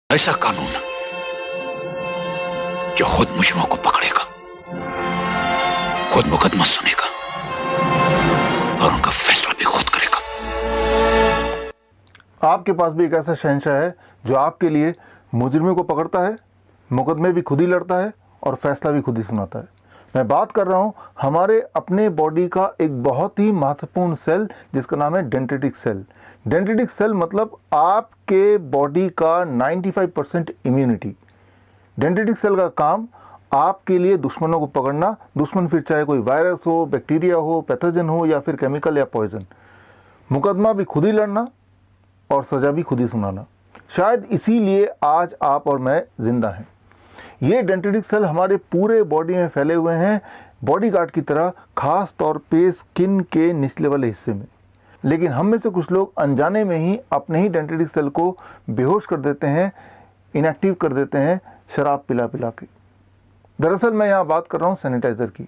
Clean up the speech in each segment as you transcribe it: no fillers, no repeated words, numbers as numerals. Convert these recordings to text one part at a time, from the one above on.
ऐसा कानून जो खुद मुजरिमों को पकड़ेगा, खुद मुकदमा सुनेगा और उनका फैसला भी खुद करेगा। आपके पास भी एक ऐसा शहंशाह है जो आपके लिए मुजरिमों को पकड़ता है, मुकदमे भी खुद ही लड़ता है और फैसला भी खुद ही सुनाता है। मैं बात कर रहा हूं हमारे अपने बॉडी का एक बहुत ही महत्वपूर्ण सेल जिसका नाम है डेंड्रिटिक सेल। डेंड्रिटिक सेल मतलब आपके बॉडी का 95% इम्यूनिटी। डेंड्रिटिक सेल का काम आपके लिए दुश्मनों को पकड़ना, दुश्मन फिर चाहे कोई वायरस हो, बैक्टीरिया हो, पैथोजन हो या फिर केमिकल या पॉइजन। मुकदमा भी खुद ही लड़ना और सज़ा भी खुद ही सुनाना। शायद इसीलिए आज आप और मैं जिंदा हैं। ये डेंड्रिटिक सेल हमारे पूरे बॉडी में फैले हुए हैं, बॉडीगार्ड की तरह, खास तौर पे स्किन के निचले वाले हिस्से में। लेकिन हम में से कुछ लोग अनजाने में ही अपने ही डेंड्रिटिक सेल को बेहोश कर देते हैं, इनएक्टिव कर देते हैं शराब पिला पिला के। दरअसल मैं यहाँ बात कर रहा हूँ सैनिटाइज़र की।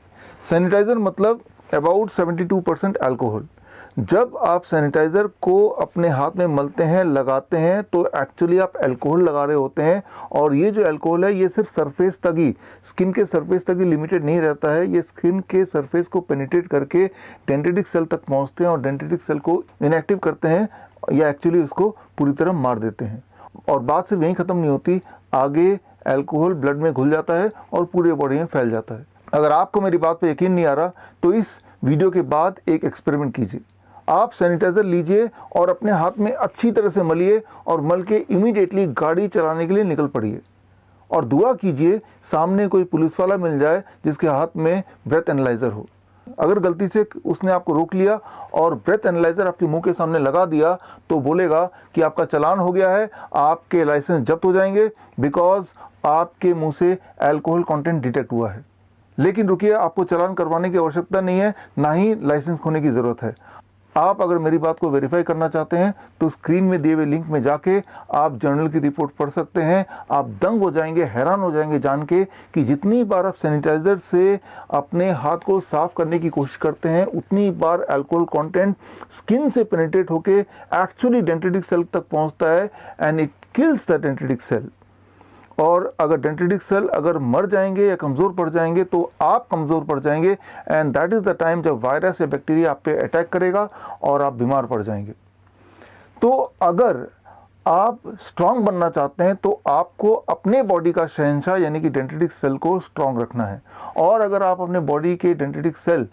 सैनिटाइज़र मतलब अबाउट 72% अल्कोहल। जब आप सैनिटाइज़र को अपने हाथ में मलते हैं, लगाते हैं, तो एक्चुअली आप अल्कोहल लगा रहे होते हैं। और ये जो अल्कोहल है ये सिर्फ सरफेस तक ही, स्किन के सरफेस तक ही लिमिटेड नहीं रहता है। ये स्किन के सरफेस को पेनिट्रेट करके डेंड्रिटिक सेल तक पहुंचते हैं और डेंड्रिटिक सेल को इनएक्टिव करते हैं या एक्चुअली उसको पूरी तरह मार देते हैं। और बात सिर्फ यहीं ख़त्म नहीं होती, आगे अल्कोहल ब्लड में घुल जाता है और पूरे बॉडी में फैल जाता है। अगर आपको मेरी बात पे यकीन नहीं आ रहा तो इस वीडियो के बाद एक एक्सपेरिमेंट कीजिए। आप सैनिटाइज़र लीजिए और अपने हाथ में अच्छी तरह से मलिए और मल के इमीडिएटली गाड़ी चलाने के लिए निकल पड़िए। और दुआ कीजिए सामने कोई पुलिस वाला मिल जाए जिसके हाथ में ब्रेथ एनालाइज़र हो। अगर गलती से उसने आपको रोक लिया और ब्रेथ एनालाइज़र आपके मुंह के सामने लगा दिया तो बोलेगा कि आपका चालान हो गया है, आपके लाइसेंस जब्त हो जाएंगे बिकॉज आपके मुंह से अल्कोहल कंटेंट डिटेक्ट हुआ है। लेकिन रुकिए, आपको चालान करवाने की आवश्यकता नहीं है, ना ही लाइसेंस खोने की ज़रूरत है। आप अगर मेरी बात को वेरीफाई करना चाहते हैं तो स्क्रीन में दिए हुए लिंक में जाके आप जर्नल की रिपोर्ट पढ़ सकते हैं। आप दंग हो जाएंगे, हैरान हो जाएंगे जान के कि जितनी बार आप सैनिटाइज़र से अपने हाथ को साफ करने की कोशिश करते हैं उतनी बार अल्कोहल कंटेंट स्किन से पेनिट्रेट होके एक्चुअली डेंड्रिटिक सेल तक पहुंचता है and it kills the dendritic cell. और अगर डेंड्रिटिक सेल अगर मर जाएंगे या कमज़ोर पड़ जाएंगे तो आप कमज़ोर पड़ जाएंगे and that is the time जब वायरस या बैक्टीरिया आप पे अटैक करेगा और आप बीमार पड़ जाएंगे। तो अगर आप स्ट्रांग बनना चाहते हैं तो आपको अपने बॉडी का शहंशाह यानी कि डेंड्रिटिक सेल को स्ट्रांग रखना है। और अगर आप अपने बॉडी के डेंड्रिटिक सेल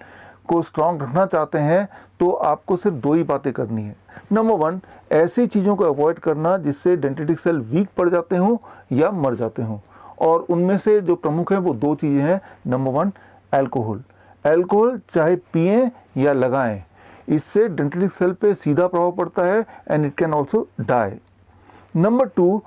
को स्ट्रांग रखना चाहते हैं तो आपको सिर्फ दो ही बातें करनी है। नंबर 1, ऐसी चीज़ों को अवॉइड करना जिससे डेंड्रिटिक सेल वीक पड़ जाते हों या मर जाते हों। और उनमें से जो प्रमुख हैं वो दो चीज़ें हैं। Number 1, alcohol. अल्कोहल चाहे पिएं या लगाएं, इससे डेंड्रिटिक सेल पे सीधा प्रभाव पड़ता है and it can also die. Number 2,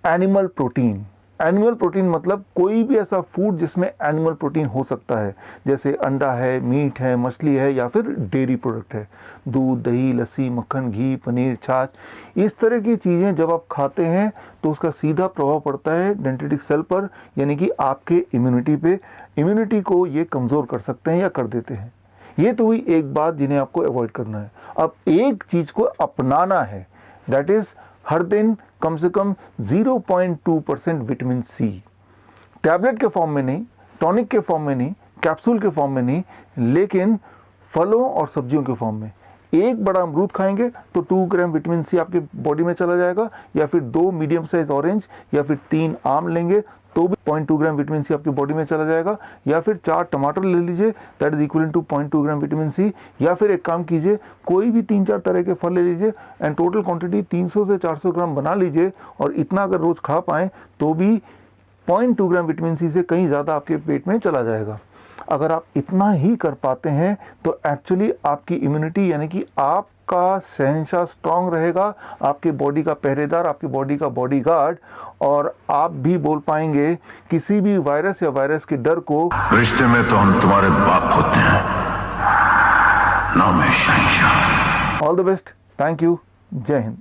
animal protein. Animal protein मतलब कोई भी ऐसा फूड जिसमें एनिमल प्रोटीन हो सकता है, जैसे अंडा है, मीट है, मछली है या फिर डेयरी प्रोडक्ट है, दूध, दही, लस्सी, मक्खन, घी, पनीर, छाछ। इस तरह की चीज़ें जब आप खाते हैं तो उसका सीधा प्रभाव पड़ता है डेंड्रिटिक सेल पर, यानी कि आपके इम्यूनिटी पे। इम्यूनिटी को ये कमज़ोर कर सकते हैं या कर देते हैं। ये तो हुई एक बात जिन्हें आपको अवॉइड करना है। अब एक चीज़ को अपनाना है, दैट इज़ हर दिन कम से कम 0.2% विटामिन सी। टैबलेट के फॉर्म में नहीं, टॉनिक के फॉर्म में नहीं, कैप्सूल के फॉर्म में नहीं, लेकिन फलों और सब्जियों के फॉर्म में। एक बड़ा अमरूद खाएंगे तो 2 ग्राम विटामिन सी आपके बॉडी में चला जाएगा, या फिर 2 मीडियम साइज ऑरेंज या फिर 3 आम लेंगे तो भी 0.2 ग्राम विटामिन सी आपकी बॉडी में चला जाएगा, या फिर 4 टमाटर ले लीजिए, that is equal to 0.2 gram vitamin C. या फिर एक काम कीजिए, कोई भी 3-4 तरह के फल ले लीजिए एंड टोटल क्वांटिटी 300 से 400 ग्राम बना लीजिए। और इतना अगर रोज़ खा पाएँ तो भी 0.2 ग्राम विटामिन सी से कहीं ज़्यादा आपके पेट में चला जाएगा। अगर आप इतना ही कर पाते हैं तो एक्चुअली आपकी इम्यूनिटी यानी कि आपका शहंशाह स्ट्रांग रहेगा, आपके बॉडी का पहरेदार, आपकी बॉडी का बॉडीगार्ड। और आप भी बोल पाएंगे किसी भी वायरस या वायरस के डर को। रिश्ते में तो हम तुम्हारे बाप होते हैं, नाम है शहंशाह। All the best, thank you, जय हिंद।